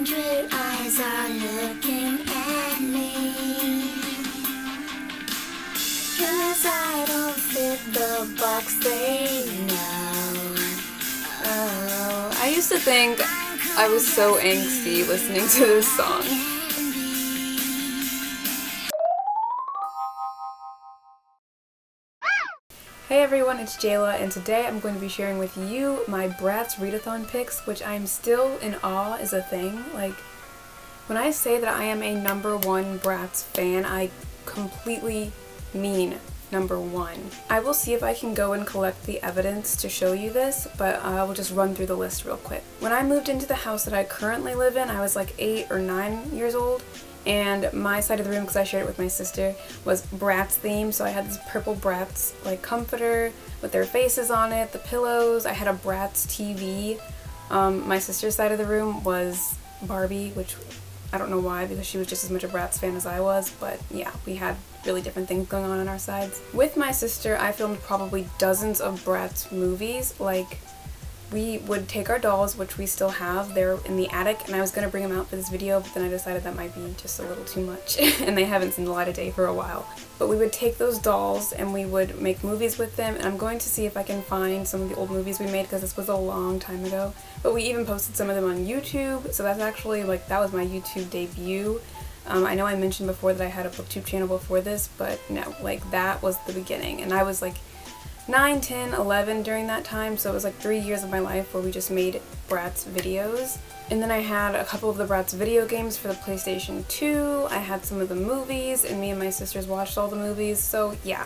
100 eyes are looking at me, 'cause I don't fit the box they know. Oh, I used to think I was so angsty listening to this song. Hey everyone, it's Jayla, and today I'm going to be sharing with you my BRATZ Readathon picks, which I'm still in awe is a thing. Like, when I say that I am a #1 BRATZ fan, I completely mean #1. I will see if I can go and collect the evidence to show you this, but I will just run through the list real quick. When I moved into the house that I currently live in, I was like 8 or 9 years old, and my side of the room, because I shared it with my sister, was BRATZ themed. So I had this purple BRATZ like comforter with their faces on it, the pillows. I had a BRATZ TV. My sister's side of the room was Barbie, which I don't know why, because she was just as much a BRATZ fan as I was, but yeah, we had really different things going on our sides. With my sister, I filmed probably dozens of BRATZ movies. Like, we would take our dolls, which we still have, they're in the attic, and I was going to bring them out for this video, but then I decided that might be just a little too much, and they haven't seen the light of day for a while. But we would take those dolls and we would make movies with them, and I'm going to see if I can find some of the old movies we made, because this was a long time ago. But we even posted some of them on YouTube, so that's actually, like, that was my YouTube debut. I know I mentioned before that I had a booktube channel before this, but no, like, that was the beginning, and I was like 9, 10, 11 during that time, so it was like 3 years of my life where we just made BRATZ videos. And then I had a couple of the BRATZ video games for the PlayStation 2, I had some of the movies, and me and my sisters watched all the movies, so yeah.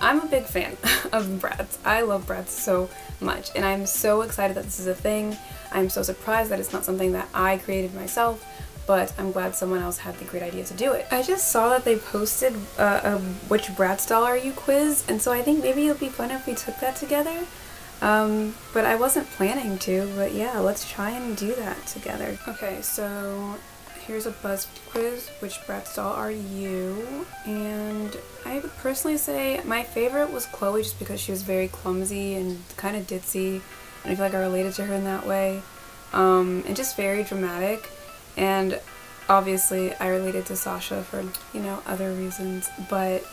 I'm a big fan of BRATZ. I love BRATZ so much, and I'm so excited that this is a thing. I'm so surprised that it's not something that I created myself, but I'm glad someone else had the great idea to do it. I just saw that they posted a which BRATZ doll are you quiz, and so I think maybe it would be fun if we took that together. But I wasn't planning to, but yeah, let's try and do that together. Okay, so here's a BuzzFeed quiz, which BRATZ doll are you? And I would personally say my favorite was Chloe, just because she was very clumsy and kind of ditzy, and I feel like I related to her in that way, and just very dramatic. And obviously I related to Sasha for, you know, other reasons, but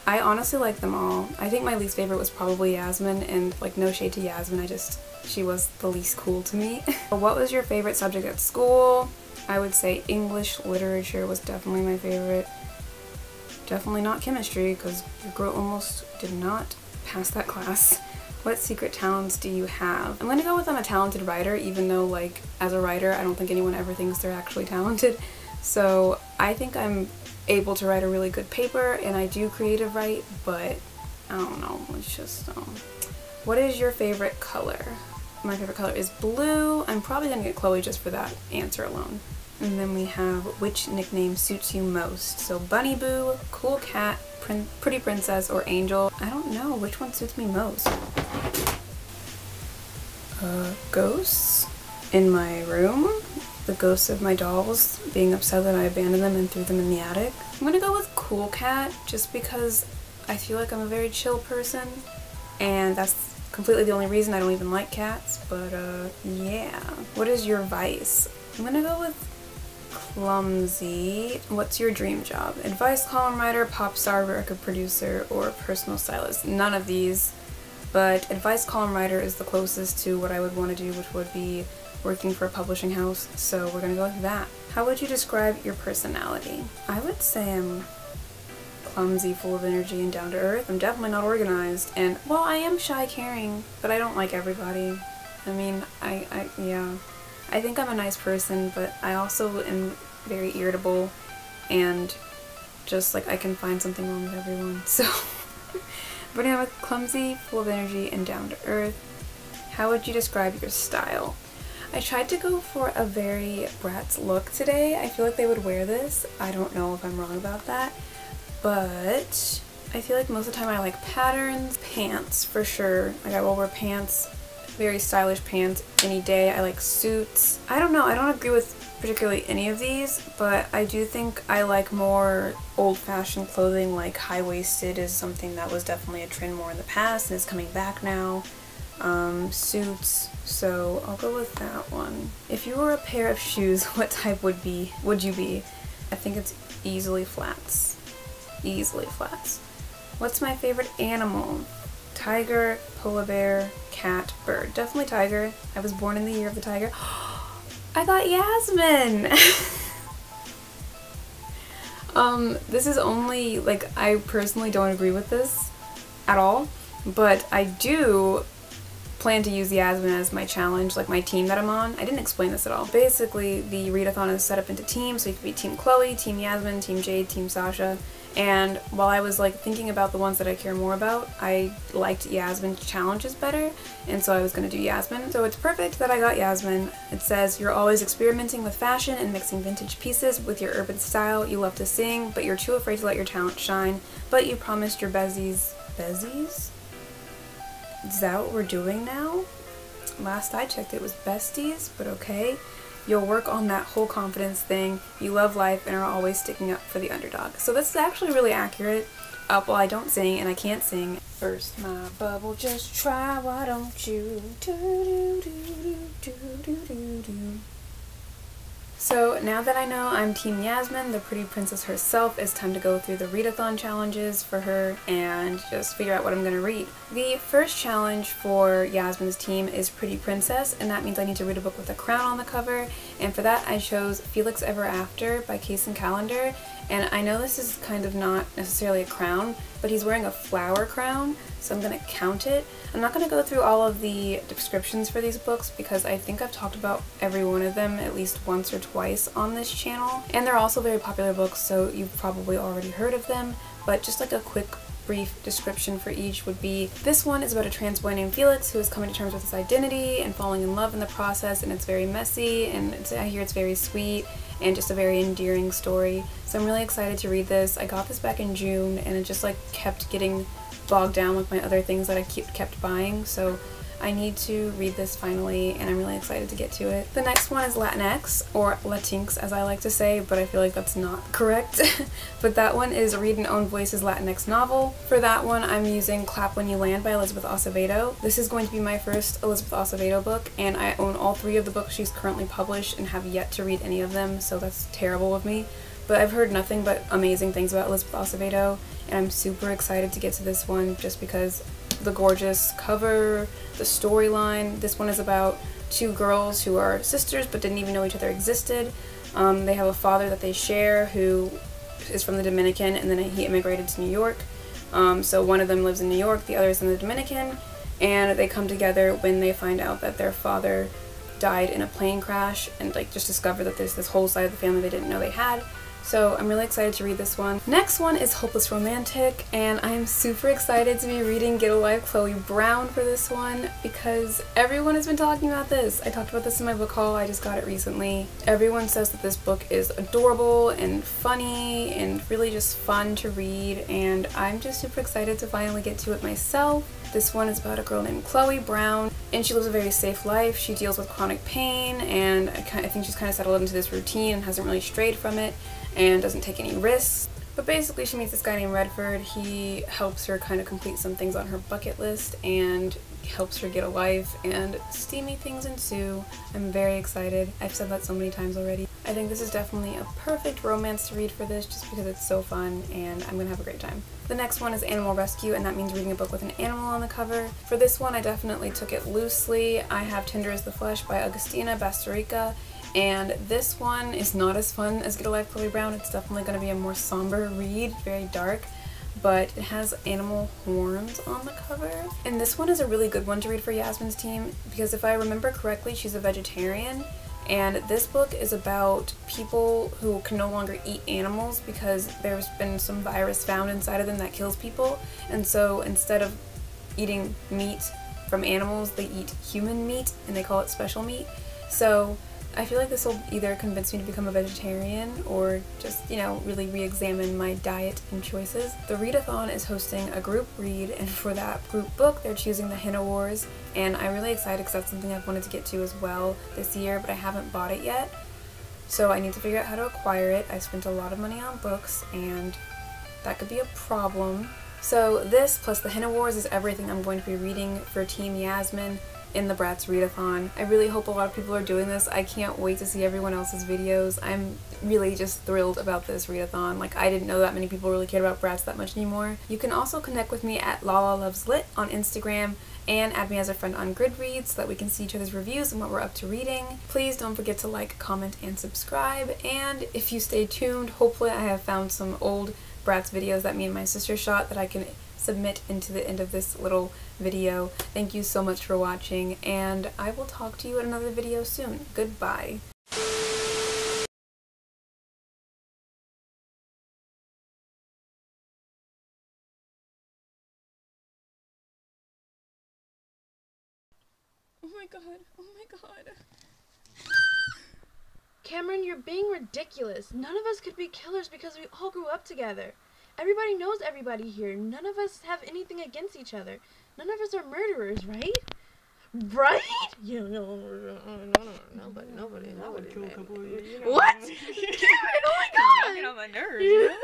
I honestly like them all. I think my least favorite was probably Yasmin, and like, no shade to Yasmin, she was the least cool to me. What was your favorite subject at school? I would say English literature was definitely my favorite. Definitely not chemistry, because your girl almost did not pass that class. What secret talents do you have? I'm gonna go with I'm a talented writer, even though, like, as a writer, I don't think anyone ever thinks they're actually talented. So I think I'm able to write a really good paper, and I do creative write, but I don't know, it's just, What is your favorite color? My favorite color is blue. I'm probably gonna get Chloe just for that answer alone. And then we have which nickname suits you most? So Bunny Boo, Cool Cat, Pretty Princess, or Angel. I don't know which one suits me most. Ghosts in my room. The ghosts of my dolls being upset that I abandoned them and threw them in the attic. I'm gonna go with Cool Cat, just because I feel like I'm a very chill person, and that's completely the only reason. I don't even like cats, but yeah. What is your vice? I'm gonna go with clumsy. What's your dream job? Advice column writer, pop star, record producer, or personal stylist? None of these, but advice column writer is the closest to what I would want to do, which would be working for a publishing house, so we're gonna go with that. How would you describe your personality? I would say I'm clumsy, full of energy, and down to earth. I'm definitely not organized, and well, I am shy, caring, but I don't like everybody. I mean, yeah. I think I'm a nice person, but I also am very irritable, and just like I can find something wrong with everyone, so. But yeah, with clumsy, full of energy, and down to earth. How would you describe your style? I tried to go for a very BRATZ look today. I feel like they would wear this. I don't know if I'm wrong about that, but I feel like most of the time I like patterns. Pants, for sure. Like, I will wear pants, very stylish pants any day. I like suits. I don't know, I don't agree with particularly any of these, but I do think I like more old-fashioned clothing. Like high-waisted is something that was definitely a trend more in the past and is coming back now. suits, so I'll go with that one. If you were a pair of shoes, what type would you be? I think it's easily flats. Easily flats. What's my favorite animal? Tiger, polar bear, cat, bird. Definitely tiger. I was born in the year of the tiger. I got Yasmin! This is only, like, I personally don't agree with this at all, but I do plan to use Yasmin as my challenge, like my team that I'm on. I didn't explain this at all. Basically, the readathon is set up into teams, so you could be Team Chloe, Team Yasmin, Team Jade, Team Sasha. And while I was like thinking about the ones that I care more about, I liked Yasmin's challenges better, and so I was going to do Yasmin. So it's perfect that I got Yasmin. It says, you're always experimenting with fashion and mixing vintage pieces with your urban style. You love to sing, but you're too afraid to let your talent shine. But you promised your bezies. Bezies? Is that what we're doing now? Last I checked it was besties, but okay. You'll work on that whole confidence thing. You love life and are always sticking up for the underdog. So this is actually really accurate. Well, I don't sing and I can't sing. First my bubble, just try, why don't you? So now that I know I'm Team Yasmin, the pretty princess herself, it's time to go through the readathon challenges for her and just figure out what I'm going to read. The first challenge for Yasmin's team is Pretty Princess, and that means I need to read a book with a crown on the cover, and for that I chose Felix Ever After by Case and Calendar. And I know this is kind of not necessarily a crown, but he's wearing a flower crown, so I'm going to count it. I'm not going to go through all of the descriptions for these books because I think I've talked about every one of them at least once or twice on this channel. And they're also very popular books, so you've probably already heard of them, but just like a quick brief description for each would be, this one is about a trans boy named Felix who is coming to terms with his identity and falling in love in the process, and it's very messy, and I hear it's very sweet and just a very endearing story. So I'm really excited to read this. I got this back in June and it just like kept getting bogged down with my other things that I kept buying, so I need to read this finally and I'm really excited to get to it. The next one is Latinx, or Latinx as I like to say, but I feel like that's not correct. But that one is Read and Own Voices Latinx novel. For that one I'm using Clap When You Land by Elizabeth Acevedo. This is going to be my first Elizabeth Acevedo book, and I own all 3 of the books she's currently published and have yet to read any of them, so that's terrible of me. But I've heard nothing but amazing things about Elizabeth Acevedo, and I'm super excited to get to this one just because the gorgeous cover, the storyline. This one is about 2 girls who are sisters but didn't even know each other existed. They have a father that they share who is from the Dominican, and then he immigrated to New York. So one of them lives in New York, the other is in the Dominican, and they come together when they find out that their father died in a plane crash, and like just discover that there's this whole side of the family they didn't know they had. So I'm really excited to read this one. Next one is Hopeless Romantic, and I am super excited to be reading Get a Life Chloe Brown for this one because everyone has been talking about this. I talked about this in my book haul, I just got it recently. Everyone says that this book is adorable and funny and really just fun to read, and I'm just super excited to finally get to it myself. This one is about a girl named Chloe Brown, and she lives a very safe life. She deals with chronic pain, and I think she's kind of settled into this routine and hasn't really strayed from it and doesn't take any risks. But basically she meets this guy named Redford. He helps her kind of complete some things on her bucket list and helps her get a life, and steamy things ensue. I'm very excited. I've said that so many times already. I think this is definitely a perfect romance to read for this just because it's so fun and I'm gonna have a great time. The next one is Animal Rescue, and that means reading a book with an animal on the cover. For this one I definitely took it loosely. I have Tender as the Flesh by Agustina Bastarrica, and this one is not as fun as Get a Life Chloe Brown. It's definitely going to be a more somber read, very dark, but it has animal horns on the cover. And this one is a really good one to read for Yasmin's team because if I remember correctly, she's a vegetarian, and this book is about people who can no longer eat animals because there's been some virus found inside of them that kills people, and so instead of eating meat from animals, they eat human meat and they call it special meat. So I feel like this will either convince me to become a vegetarian or just, you know, really re-examine my diet and choices. The readathon is hosting a group read, and for that group book they're choosing the Henna Wars, and I'm really excited because that's something I've wanted to get to as well this year, but I haven't bought it yet. So I need to figure out how to acquire it. I spent a lot of money on books and that could be a problem. So this, plus the Hint Awards, is everything I'm going to be reading for Team Yasmin in the BRATZ Readathon. I really hope a lot of people are doing this. I can't wait to see everyone else's videos. I'm really just thrilled about this readathon. Like, I didn't know that many people really cared about BRATZ that much anymore. You can also connect with me at LalaLovesLit on Instagram and add me as a friend on Goodreads so that we can see each other's reviews and what we're up to reading. Please don't forget to like, comment, and subscribe. And if you stay tuned, hopefully I have found some old BRATZ videos that me and my sister shot that I can submit into the end of this little video. Thank you so much for watching, and I will talk to you in another video soon. Goodbye. Oh my god, oh my god. Cameron, you're being ridiculous. None of us could be killers because we all grew up together. Everybody knows everybody here. None of us have anything against each other. None of us are murderers, right? Right? Yeah, nobody. What? Cameron, oh my god! Get on my nerves.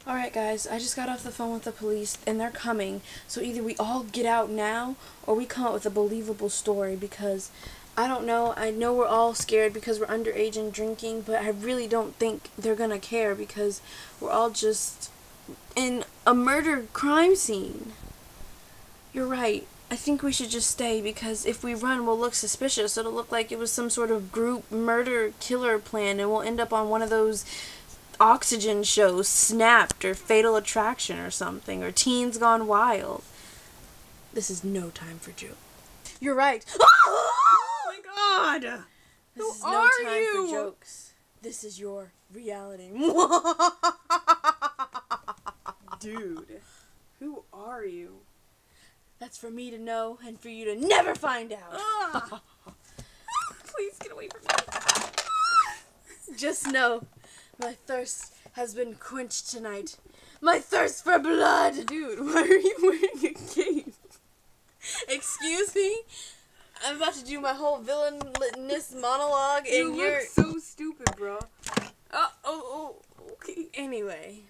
Alright guys, I just got off the phone with the police and they're coming. So either we all get out now or we come up with a believable story, because I don't know. I know we're all scared because we're underage and drinking, but I really don't think they're gonna care because we're all just in a murder crime scene. You're right. I think we should just stay, because if we run, we'll look suspicious. It'll look like it was some sort of group murder killer plan, and we'll end up on one of those Oxygen shows, Snapped or Fatal Attraction or something, or Teens Gone Wild. This is no time for jokes. You're right. Oh my god! This Who is no are time you? for jokes. This is your reality. Dude, who are you? That's for me to know and for you to never find out. Please get away from me. Just know, my thirst has been quenched tonight. My thirst for blood. Dude, why are you wearing a cape? Excuse me? I'm about to do my whole villainous monologue and You you're... look so stupid, bro. Okay. Anyway,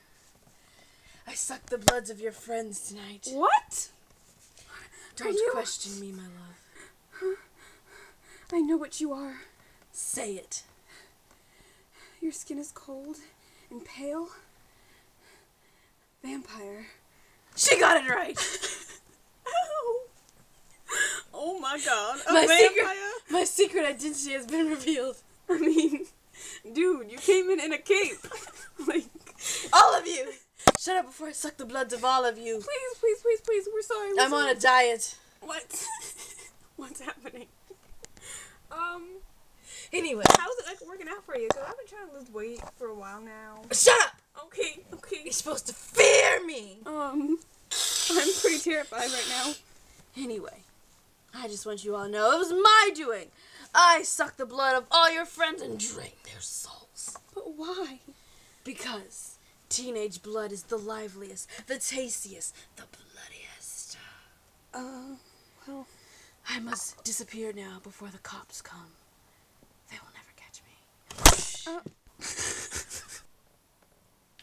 I suck the bloods of your friends tonight. What? Don't you... question me, my love. I know what you are. Say it. Your skin is cold and pale. Vampire. She got it right. Oh my god. My secret identity has been revealed. I mean, dude, you came in a cape. Like, all of you. Shut up before I suck the bloods of all of you. Please. We're sorry. I'm on a diet. What? What's happening? Anyway. How's it like working out for you? Because I've been trying to lose weight for a while now. Shut up! Okay. You're supposed to fear me. I'm pretty terrified right now. Anyway, I just want you all to know it was my doing. I sucked the blood of all your friends and drank their souls. But why? Because teenage blood is the liveliest, the tastiest, the bloodiest. Well, I must disappear now before the cops come. They will never catch me.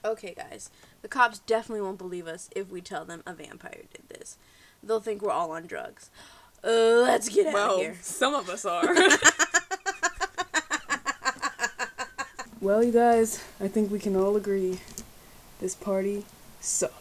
Okay, guys. The cops definitely won't believe us if we tell them a vampire did this. They'll think we're all on drugs. Let's get out of here. Some of us are. Well, you guys, I think we can all agree this party sucks.